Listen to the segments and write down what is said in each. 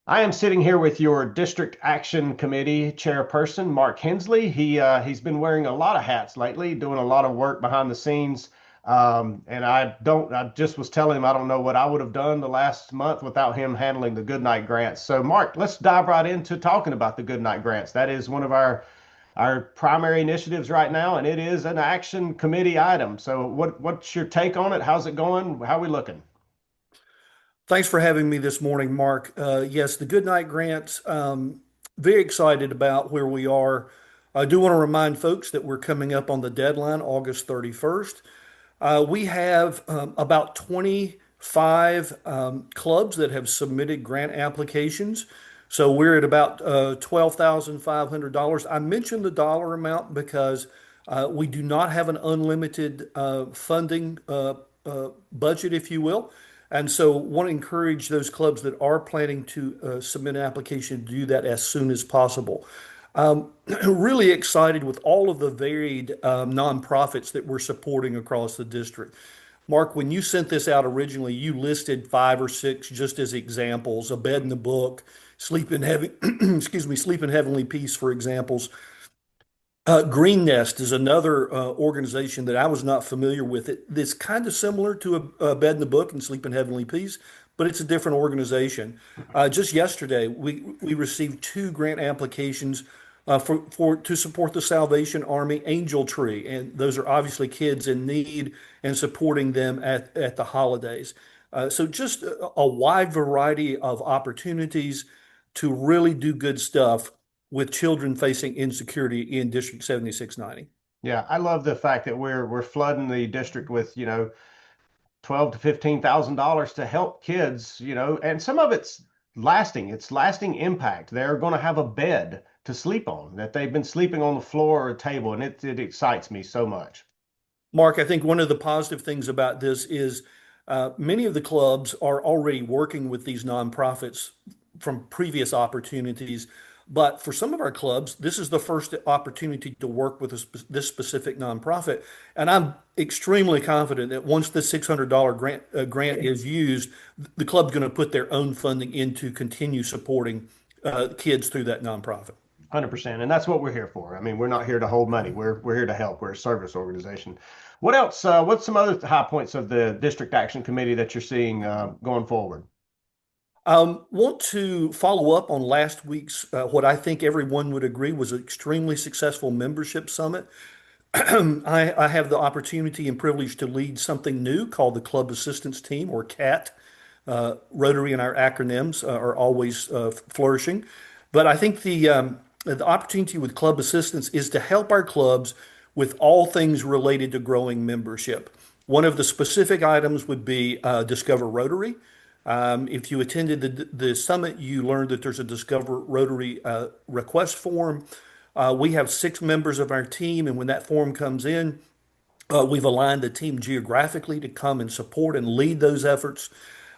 I am sitting here with your District Action Committee chairperson, Mark Hensley. He's been wearing a lot of hats lately, doing a lot of work behind the scenes. And I just was telling him I don't know what I would have done the last month without him handling the Goodnight Grants. So, Mark, let's dive right into talking about the Goodnight Grants. That is one of our primary initiatives right now, and it is an action committee item. So, what's your take on it? How's it going? How are we looking? Thanks for having me this morning, Mark. Yes, the Goodnight Grant, very excited about where we are. I do want to remind folks that we're coming up on the deadline, August 31st. We have about 25 clubs that have submitted grant applications. So we're at about $12,500. I mentioned the dollar amount because we do not have an unlimited funding budget, if you will. And so want to encourage those clubs that are planning to submit an application to do that as soon as possible. Um, really excited with all of the varied nonprofits that we're supporting across the district. Mark, when you sent this out originally, you listed five or six just as examples, a bed in the book, sleep in heaven, excuse me, sleep in heavenly peace, for examples. Green Nest is another organization that I was not familiar with. It's kind of similar to a Bed in the Book and Sleep in Heavenly Peace, but it's a different organization. Just yesterday, we received two grant applications for to support the Salvation Army Angel Tree, and those are obviously kids in need and supporting them at the holidays. So just a wide variety of opportunities to really do good stuff with children facing insecurity in District 7690. Yeah, I love the fact that we're flooding the district with, 12 to $15,000 to help kids, and some of it's lasting. It's lasting impact. They're going to have a bed to sleep on that they've been sleeping on the floor or a table, and it excites me so much. Mark, I think one of the positive things about this is many of the clubs are already working with these nonprofits from previous opportunities. But for some of our clubs, this is the first opportunity to work with this specific nonprofit. And I'm extremely confident that once the $600 grant is used, the club's going to put their own funding in to continue supporting kids through that nonprofit. 100%. And that's what we're here for. I mean, we're not here to hold money. We're here to help. We're a service organization. What else? What's some other high points of the District Action Committee that you're seeing going forward? Want to follow up on last week's, what I think everyone would agree was an extremely successful membership summit. I have the opportunity and privilege to lead something new called the Club Assistance Team, or CAT. Rotary and our acronyms are always flourishing. But I think the opportunity with Club Assistance is to help our clubs with all things related to growing membership. One of the specific items would be Discover Rotary. If you attended the summit, you learned that there's a Discover Rotary request form. We have six members of our team, and when that form comes in, we've aligned the team geographically to come and support and lead those efforts.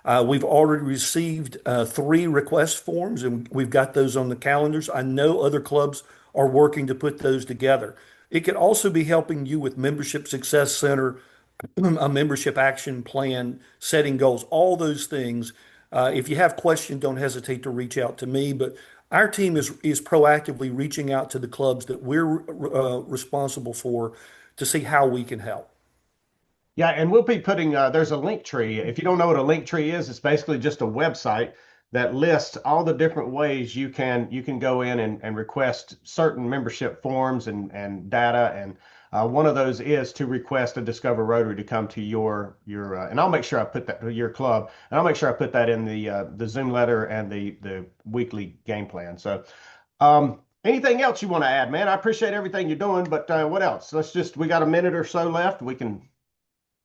We've already received three request forms, and we've got those on the calendars. I know other clubs are working to put those together. It could also be helping you with Membership Success Center, a membership action plan, setting goals, all those things. If you have questions, don't hesitate to reach out to me. But our team is proactively reaching out to the clubs that we're responsible for to see how we can help. Yeah, and we'll be putting there's a link tree. If you don't know what a link tree is, it's basically just a website that lists all the different ways you can go in and request certain membership forms and data. And one of those is to request a Discover Rotary to come to your and I'll make sure I put that to your club, and I'll make sure I put that in the ZoomLetter and the weekly game plan. So anything else you want to add, man? I appreciate everything you're doing, but what else? We got a minute or so left. We can.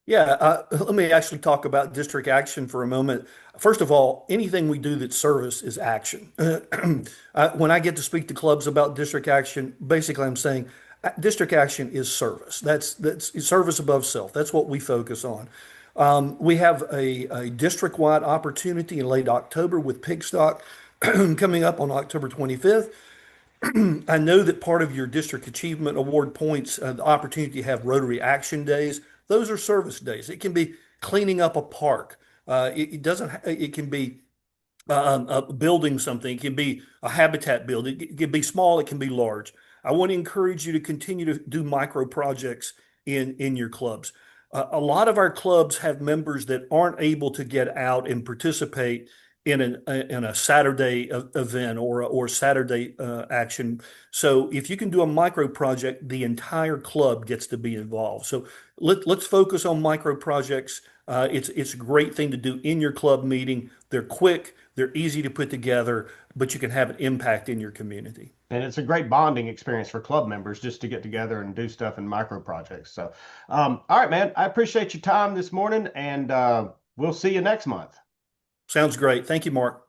Yeah, let me actually talk about district action for a moment. First of all, anything we do that's service is action. When I get to speak to clubs about district action, basically I'm saying district action is service. That's service above self. That's what we focus on. We have a district-wide opportunity in late October with Pigstock coming up on October 25th. I know that part of your district achievement award points, the opportunity to have Rotary Action Days, those are service days. It can be cleaning up a park, It doesn't. It can be building something. It can be a habitat build. It can be small. It can be large. I want to encourage you to continue to do micro projects in your clubs. A lot of our clubs have members that aren't able to get out and participate in a Saturday event or Saturday action. So if you can do a micro project, the entire club gets to be involved. So let's focus on micro projects. It's a great thing to do in your club meeting. They're quick, they're easy to put together, but you can have an impact in your community. And it's a great bonding experience for club members just to get together and do stuff in micro projects. So, all right, man, I appreciate your time this morning, and we'll see you next month. Sounds great. Thank you, Mark.